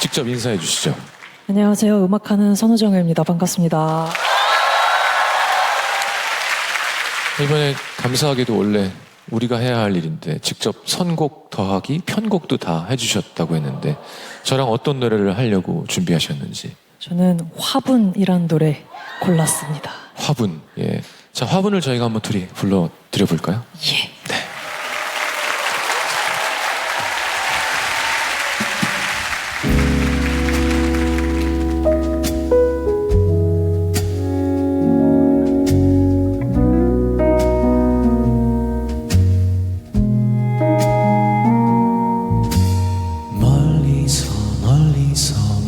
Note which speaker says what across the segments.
Speaker 1: 직접 인사해 주시죠.
Speaker 2: 안녕하세요. 음악하는 선우정입니다. 반갑습니다.
Speaker 1: 이번에 감사하게도 원래 우리가 해야 할 일인데 직접 선곡 더하기 편곡도 다 해주셨다고 했는데 저랑 어떤 노래를 하려고 준비하셨는지.
Speaker 2: 저는 화분이란 노래 골랐습니다.
Speaker 1: 화분. 예. 자, 화분을 저희가 한번 둘이 불러드려 볼까요?
Speaker 2: 예.
Speaker 1: 네.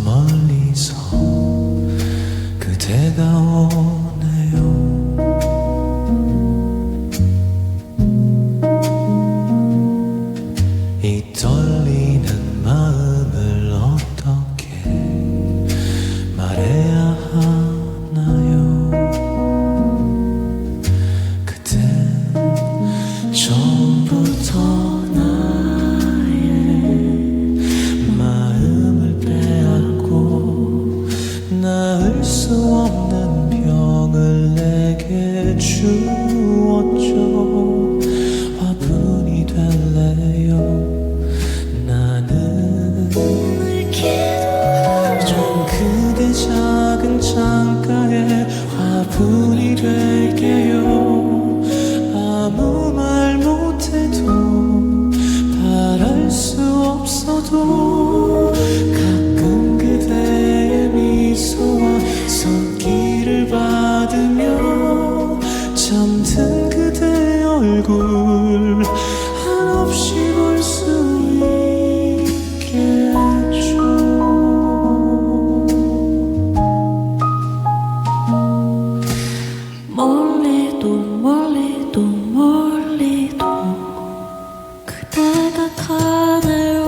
Speaker 3: 멀리서 그대가 오네요. 이 떨리는 마음을 어떻게 말해야 하나요? 그댄 처음부터 나을 수 없는 병을 내게 주었죠. 화분이 될래요. 나는 좀 그대 작은 창가에 화분이 될게요. 아무 말 못해도 바랄 수 없어도 가끔 그대의 미소와 손길을 받으며 잠든 그대 얼굴 한없이 볼 수 있겠죠.
Speaker 4: 멀리도 멀리도 멀리도 그대가 가네요.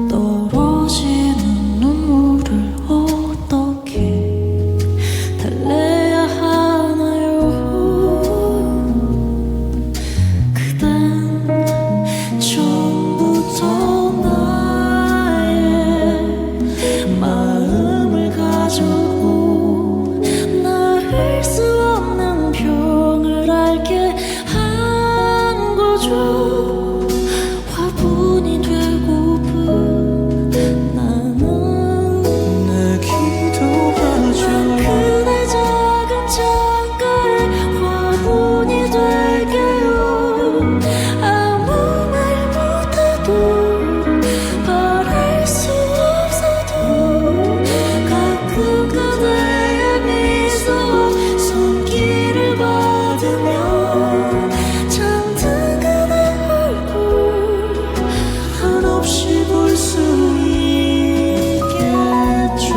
Speaker 4: 떨어지는 눈물을 어떻게 달래야 하나요? 그댄 처음부터 나의 마음을 가졌고 나을 수 없는 병을 앓게 한 거죠. 화분이 되고픈 나는
Speaker 3: 내 기도하죠.
Speaker 4: 그대 작은 창가에 화분이 될게요. 아무 말 못해도 바랄 수 없어도 가끔 그대의 미소와 손길을 받으며 잠든 그대 얼굴
Speaker 3: 한없이 볼 수 있겠죠.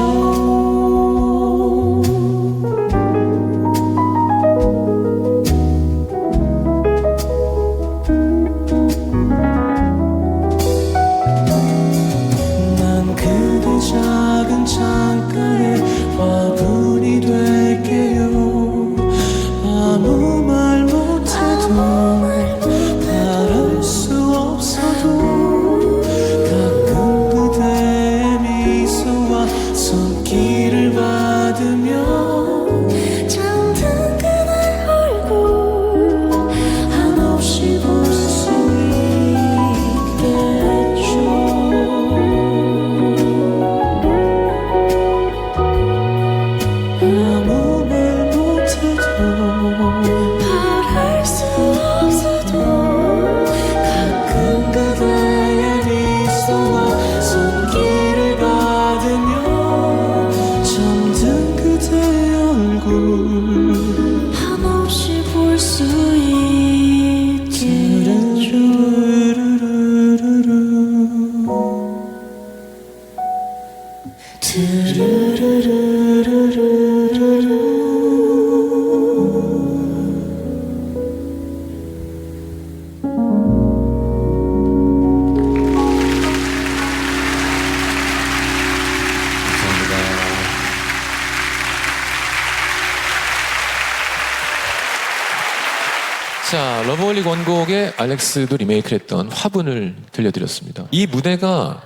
Speaker 1: 자, 러브홀릭 원곡의 알렉스도 리메이크를 했던 화분을 들려드렸습니다. 이 무대가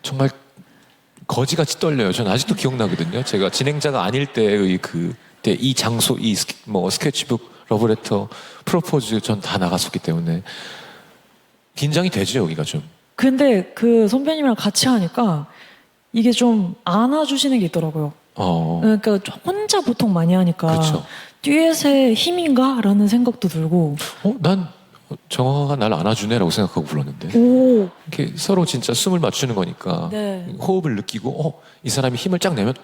Speaker 1: 정말 거지같이 떨려요. 전 아직도 기억나거든요. 제가 진행자가 아닐 때의 그때 이 장소, 스케치북, 러브레터, 프로포즈 전 다 나갔었기 때문에 긴장이 되죠, 여기가 좀.
Speaker 2: 근데 그 선배님이랑 같이 하니까 이게 좀 안아주시는 게 있더라고요. 그러니까 혼자 보통 많이 하니까
Speaker 1: 그렇죠.
Speaker 2: 듀엣의 힘인가? 라는 생각도 들고
Speaker 1: 난 정화가 날 안아주네라고 생각하고 불렀는데.
Speaker 2: 오,
Speaker 1: 이렇게 서로 진짜 숨을 맞추는 거니까
Speaker 2: 네.
Speaker 1: 호흡을 느끼고 이 사람이 힘을 쫙 내면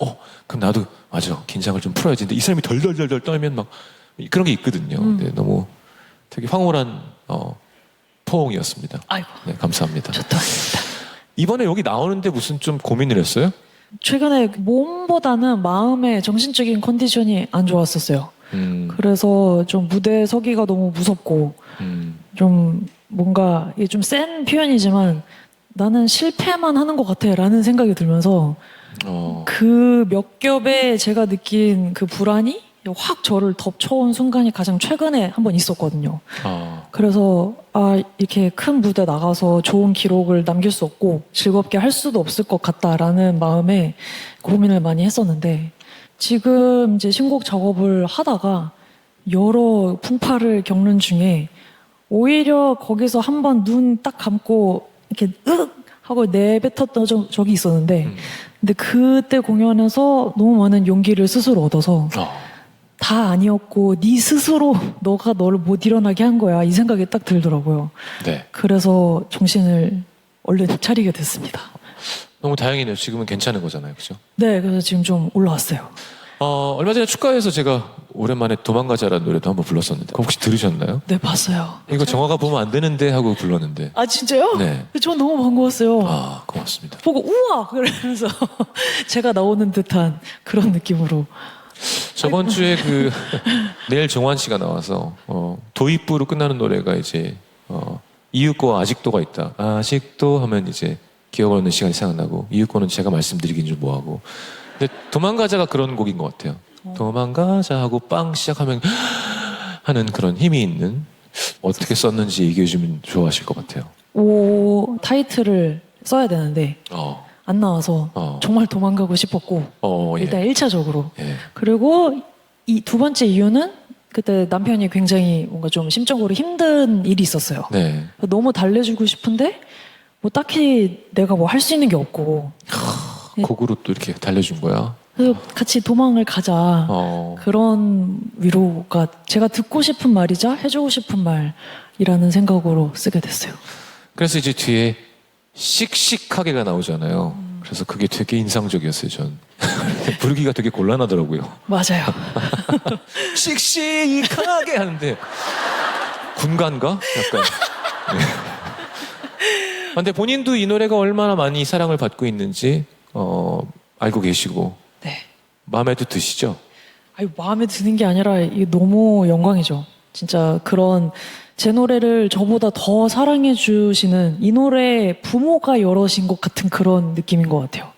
Speaker 1: 그럼 나도 맞아 긴장을 좀 풀어야지. 근데 이 사람이 덜덜덜덜 떨면 막 그런 게 있거든요. 근데 너무 되게 황홀한 포옹이었습니다.
Speaker 2: 아이고
Speaker 1: 네, 감사합니다.
Speaker 2: 좋습니다.
Speaker 1: 이번에 여기 나오는데 무슨 좀 고민을 했어요?
Speaker 2: 최근에 몸보다는 마음의 정신적인 컨디션이 안 좋았었어요. 그래서 좀 무대에 서기가 너무 무섭고 좀 뭔가 이게 좀 센 표현이지만 나는 실패만 하는 것 같아라는 생각이 들면서 그 몇 겹에 제가 느낀 그 불안이 확 저를 덮쳐온 순간이 가장 최근에 한 번 있었거든요. 그래서 이렇게 큰 무대 나가서 좋은 기록을 남길 수 없고 즐겁게 할 수도 없을 것 같다라는 마음에 고민을 많이 했었는데 지금 이제 신곡 작업을 하다가 여러 풍파를 겪는 중에 오히려 거기서 한번 눈 딱 감고 이렇게 하고 내뱉었던 적이 있었는데 근데 그때 공연에서 너무 많은 용기를 스스로 얻어서 다 아니었고 네 스스로 너가 너를 못 일어나게 한 거야 이 생각이 딱 들더라고요.
Speaker 1: 네.
Speaker 2: 그래서 정신을 얼른 차리게 됐습니다.
Speaker 1: 너무 다행이네요. 지금은 괜찮은 거잖아요, 그렇죠?
Speaker 2: 네, 그래서 지금 좀 올라왔어요.
Speaker 1: 얼마 전에 축가에서 제가 오랜만에 도망가자라는 노래도 한번 불렀었는데 그거 혹시 들으셨나요?
Speaker 2: 네, 봤어요.
Speaker 1: 이거 정화가 보면 안 되는데 하고 불렀는데.
Speaker 2: 아 진짜요?
Speaker 1: 네.
Speaker 2: 전 너무 반가웠어요.
Speaker 1: 고맙습니다.
Speaker 2: 보고 우와 그러면서 제가 나오는 듯한 그런 느낌으로.
Speaker 1: 저번 주에 내일 정환 씨가 나와서 도입부로 끝나는 노래가 이제 이윽고 아직도가 있다. 아직도 하면 이제 기억을 얻는 시간이 생각나고 이윽고는 제가 말씀드리긴 좀 뭐하고. 근데 도망가자가 그런 곡인 것 같아요. 도망가자 하고 빵 시작하면 하는 그런 힘이 있는 어떻게 썼는지 얘기해 주면 좋아하실 것 같아요.
Speaker 2: 오 타이틀을 써야 되는데 안 나와서 정말 도망가고 싶었고 일단 1차적으로
Speaker 1: 예.
Speaker 2: 그리고 이 두 번째 이유는 그때 남편이 굉장히 뭔가 좀 심적으로 힘든 일이 있었어요.
Speaker 1: 네.
Speaker 2: 너무 달래주고 싶은데 뭐 딱히 내가 뭐 할 수 있는 게 없고
Speaker 1: 곡으로 또 이렇게 달래준 거야.
Speaker 2: 그래서 같이 도망을 가자 그런 위로가 제가 듣고 싶은 말이자 해주고 싶은 말이라는 생각으로 쓰게 됐어요.
Speaker 1: 그래서 이제 뒤에 씩씩하게가 나오잖아요. 그래서 그게 되게 인상적이었어요, 전. 부르기가 되게 곤란하더라고요.
Speaker 2: 맞아요.
Speaker 1: 씩씩하게 하는데 군가인가? 약간. 네. 근데 본인도 이 노래가 얼마나 많이 사랑을 받고 있는지 알고 계시고
Speaker 2: 네.
Speaker 1: 마음에도 드시죠?
Speaker 2: 아니, 마음에 드는 게 아니라 이게 너무 영광이죠. 진짜 그런 제 노래를 저보다 더 사랑해 주시는 이 노래 부모가 여러신 것 같은 그런 느낌인 것 같아요.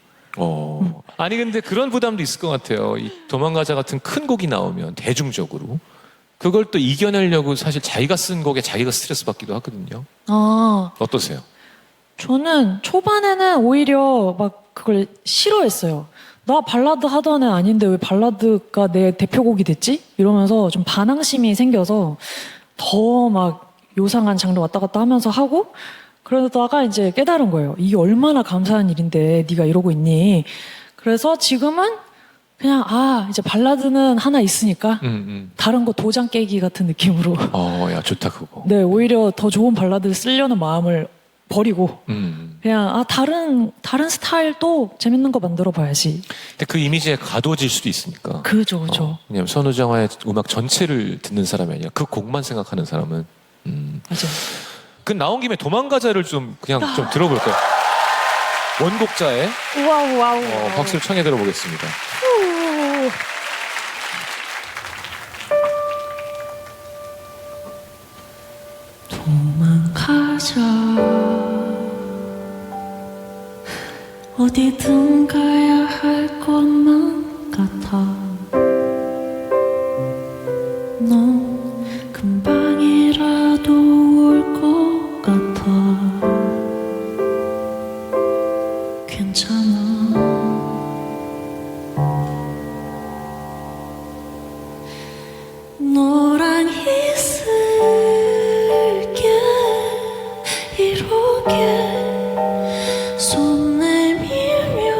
Speaker 1: 아니 근데 그런 부담도 있을 것 같아요. 이 도망가자 같은 큰 곡이 나오면 대중적으로 그걸 또 이겨내려고 사실 자기가 쓴 곡에 자기가 스트레스 받기도 하거든요. 어떠세요?
Speaker 2: 저는 초반에는 오히려 막 그걸 싫어했어요. 나 발라드 하던 애 아닌데 왜 발라드가 내 대표곡이 됐지? 이러면서 좀 반항심이 생겨서 더 막 요상한 장르 왔다 갔다 하면서 하고 그러다가 이제 깨달은 거예요. 이게 얼마나 감사한 일인데 네가 이러고 있니? 그래서 지금은 그냥 이제 발라드는 하나 있으니까 다른 거 도장 깨기 같은 느낌으로
Speaker 1: 야 좋다 그거.
Speaker 2: 네, 오히려 더 좋은 발라드를 쓰려는 마음을 버리고 그냥 다른 스타일도 재밌는 거 만들어 봐야지.
Speaker 1: 근데 그 이미지에 가둬질 수도 있으니까.
Speaker 2: 그죠.
Speaker 1: 왜냐면 선우정아의 음악 전체를 듣는 사람이 아니라 그 곡만 생각하는 사람은.
Speaker 2: 맞아요.
Speaker 1: 그 나온 김에 도망가자를 좀 그냥 좀 들어볼까요? 원곡자의
Speaker 2: 와우.
Speaker 1: 박수를 청해 들어보겠습니다.
Speaker 4: 도망가자 어디든 가야 할 것만 같아 넌 금방에 내게 손 내밀며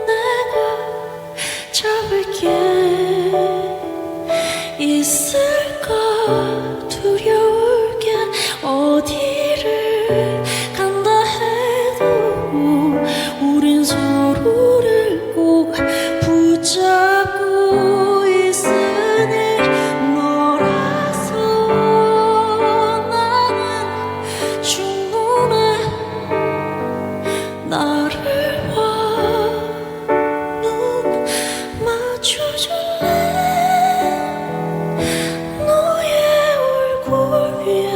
Speaker 4: 내가 잡을게 있을까 두려울 게 어디를 간다 해도 우린 서로를 꼭 붙잡고 있으니 너라서 나는 충분해 나를 봐 눈 맞춰줄래 너의 얼굴 위에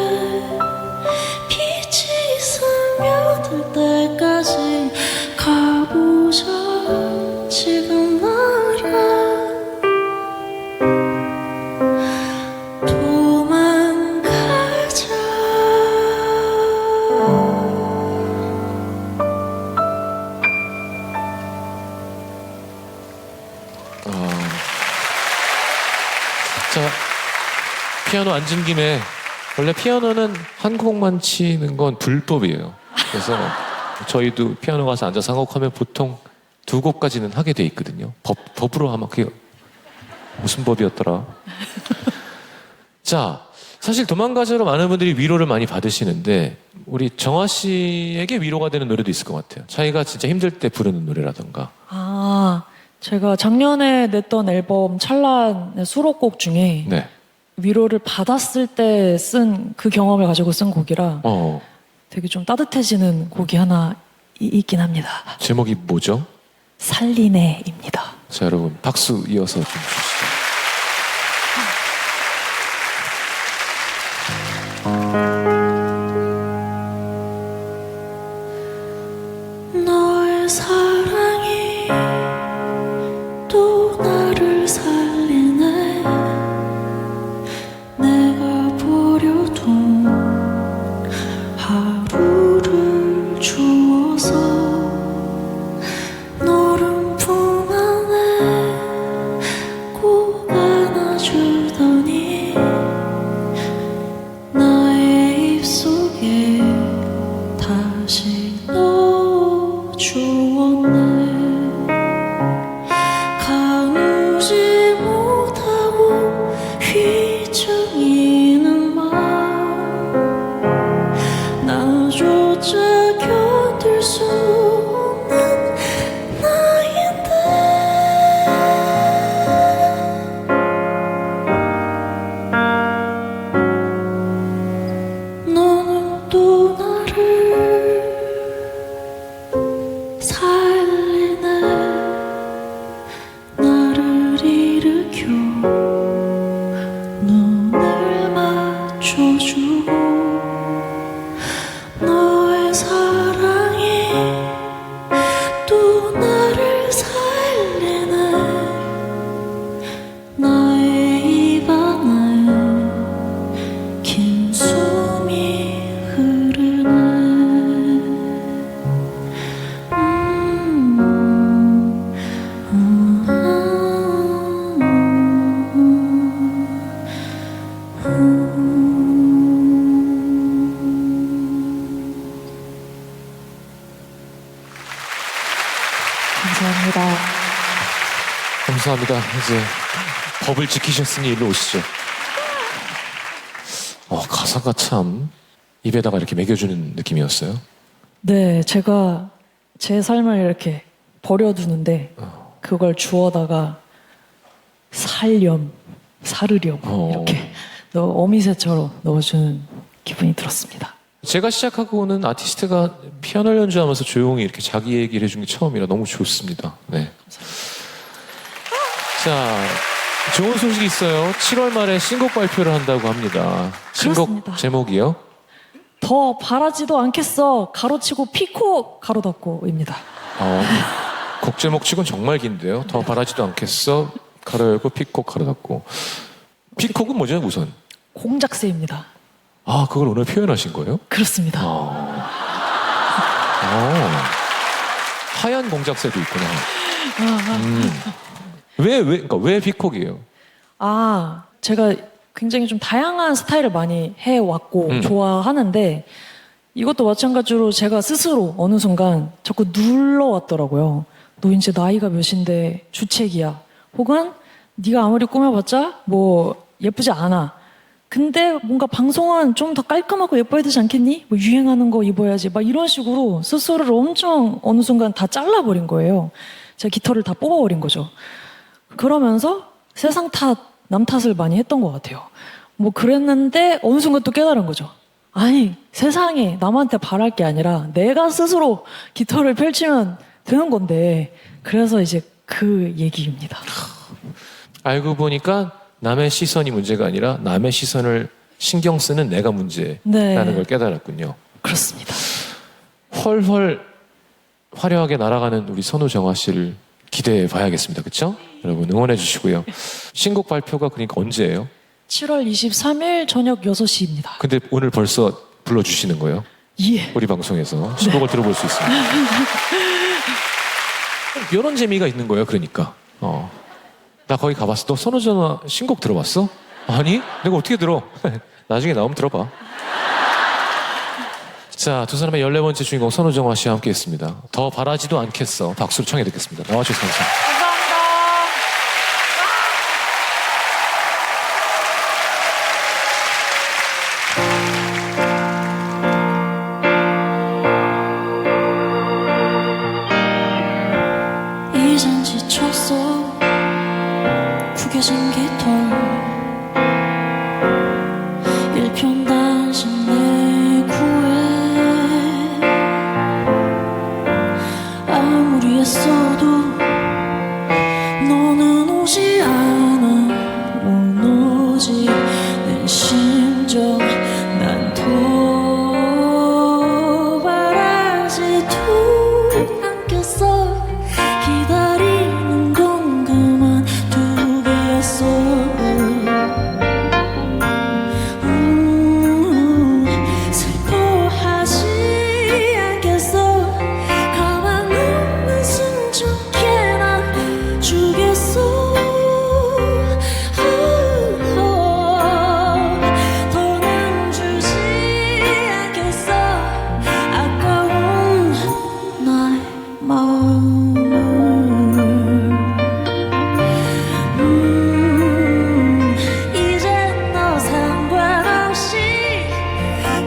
Speaker 4: 빛이 스며들 때까지 가보자 지금 말야 도망가자
Speaker 1: 자, 피아노 앉은 김에 원래 피아노는 한 곡만 치는 건 불법이에요. 그래서 저희도 피아노 가서 앉아서 한 곡 하면 보통 두 곡까지는 하게 돼 있거든요. 법으로 하면 그게 무슨 법이었더라. 자, 사실 도망가자로 많은 분들이 위로를 많이 받으시는데 우리 정아 씨에게 위로가 되는 노래도 있을 것 같아요. 자기가 진짜 힘들 때 부르는 노래라던가.
Speaker 2: 아, 제가 작년에 냈던 앨범 찰란의 수록곡 중에
Speaker 1: 네.
Speaker 2: 위로를 받았을 때 쓴 그 경험을 가지고 쓴 곡이라 되게 좀 따뜻해지는 곡이 하나 있긴 합니다.
Speaker 1: 제목이 뭐죠?
Speaker 2: 살리네입니다.
Speaker 1: 자, 여러분 박수 이어서 좀 주시죠.
Speaker 4: 너의 사랑이 또 나를 살리네 내가 버려둔 하루를 주워서 너른 품 안에 꼭 안아주더니 나의 입속에 다시 넣어주었네 가누지 못하고 휘청이는 맘 나조차 견딜 수 없는 나인데 너는 또 나를 살리네 나를 일으켜 눈을 맞춰주고 너의 사랑이 또 나를 살리네 나의 입 안에 긴 숨이 흐르네
Speaker 2: 감사합니다.
Speaker 1: 감사합니다. 이제 법을 지키셨으니 일로 오시죠. 가사가 참 입에다가 이렇게 먹여주는 느낌이었어요.
Speaker 2: 네, 제가 제 삶을 이렇게 버려두는데 그걸 주워다가 살렴, 사르렴 이렇게 어미새처럼 넣어주는 기분이 들었습니다.
Speaker 1: 제가 시작하고는 아티스트가 피아노 연주하면서 조용히 이렇게 자기 얘기를 해준 게 처음이라 너무 좋습니다. 네. 자, 좋은 소식이 있어요. 7월 말에 신곡 발표를 한다고 합니다. 신곡
Speaker 2: 그렇습니다.
Speaker 1: 제목이요?
Speaker 2: 더 바라지도 않겠어. 가로치고 피코 가로 닫고입니다.
Speaker 1: 곡 제목 치곤 정말 긴데요. 더 바라지도 않겠어. 가로 열고 피콕 가로 닫고. 피콕은 뭐죠 우선?
Speaker 2: 공작새입니다.
Speaker 1: 아, 그걸 오늘 표현하신 거예요?
Speaker 2: 그렇습니다.
Speaker 1: 하얀 공작새도 있구나. 그러니까 왜 피콕이에요?
Speaker 2: 제가 굉장히 좀 다양한 스타일을 많이 해왔고 좋아하는데 이것도 마찬가지로 제가 스스로 어느 순간 자꾸 눌러왔더라고요. 너 이제 나이가 몇인데 주책이야. 혹은 네가 아무리 꾸며봤자 뭐 예쁘지 않아. 근데 뭔가 방송은 좀 더 깔끔하고 예뻐야 되지 않겠니? 뭐 유행하는 거 입어야지. 막 이런 식으로 스스로를 엄청 어느 순간 다 잘라버린 거예요. 제가 깃털을 다 뽑아버린 거죠. 그러면서 세상 탓, 남 탓을 많이 했던 것 같아요. 뭐 그랬는데 어느 순간 또 깨달은 거죠. 아니, 세상에 남한테 바랄 게 아니라 내가 스스로 깃털을 펼치면 되는 건데. 그래서 이제 그 얘기입니다.
Speaker 1: 알고 보니까 남의 시선이 문제가 아니라 남의 시선을 신경 쓰는 내가 문제라는
Speaker 2: 네.
Speaker 1: 걸 깨달았군요.
Speaker 2: 그렇습니다.
Speaker 1: 훨훨 화려하게 날아가는 우리 선우정아 씨를 기대해 봐야겠습니다. 그렇죠? 여러분 응원해 주시고요. 신곡 발표가 그러니까 언제예요?
Speaker 2: 7월 23일 저녁 6시입니다.
Speaker 1: 근데 오늘 벌써 불러주시는 거예요?
Speaker 2: 예.
Speaker 1: 우리 방송에서 신곡을 들어볼 수 있습니다. 이런 재미가 있는 거예요. 그러니까 나 거기 가봤어. 너 선우정아 신곡 들어봤어? 아니? 내가 어떻게 들어? 나중에 나오면 들어봐. 자, 두 사람의 14번째 주인공 선우정아 씨와 함께 했습니다. 더 바라지도 않겠어. 박수로 청해 듣겠습니다. 나와주셔서 감사합니다.
Speaker 4: 이젠 지쳤어 구겨진 깃털 일편단심 내 구애 아무리 했어도 너는 오지 않아 못 오지 내 심정 난 더 바라지도 않겠어 기다리는 건 그만두겠어 슬퍼하지 않겠어 가만 있는 숨 좋게 난 주겠어 더는 주지 않겠어 아까운 나의 마음을 이제 너 상관없이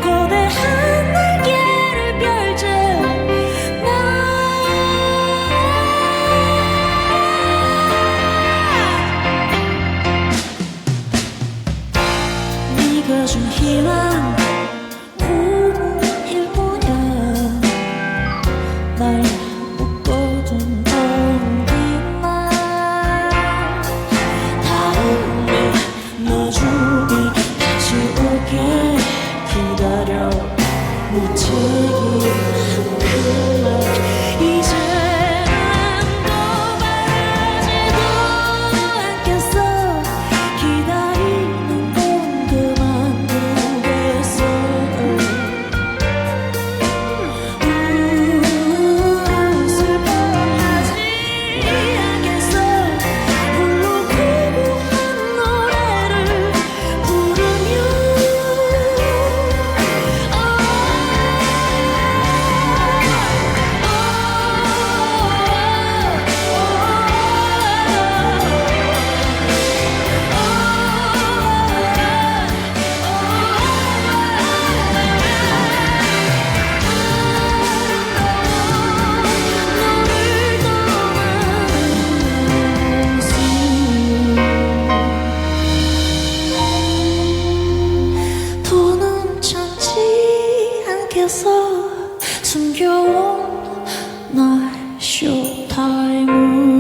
Speaker 4: 거대한 날개를 펼쳐 네가 준 희망 꿈일 뿐이야 날 묶어둔 어린 날 다음에 너 주길 다시 오게 기다려 무책임 그말 이제는 더 바라지도 않겠어 기다리는 건 그만두겠어 슬퍼하지 않겠어 홀로 고고한 노래를 부르며 더는 참지 않겠어 숨겨온 나의 쇼타임을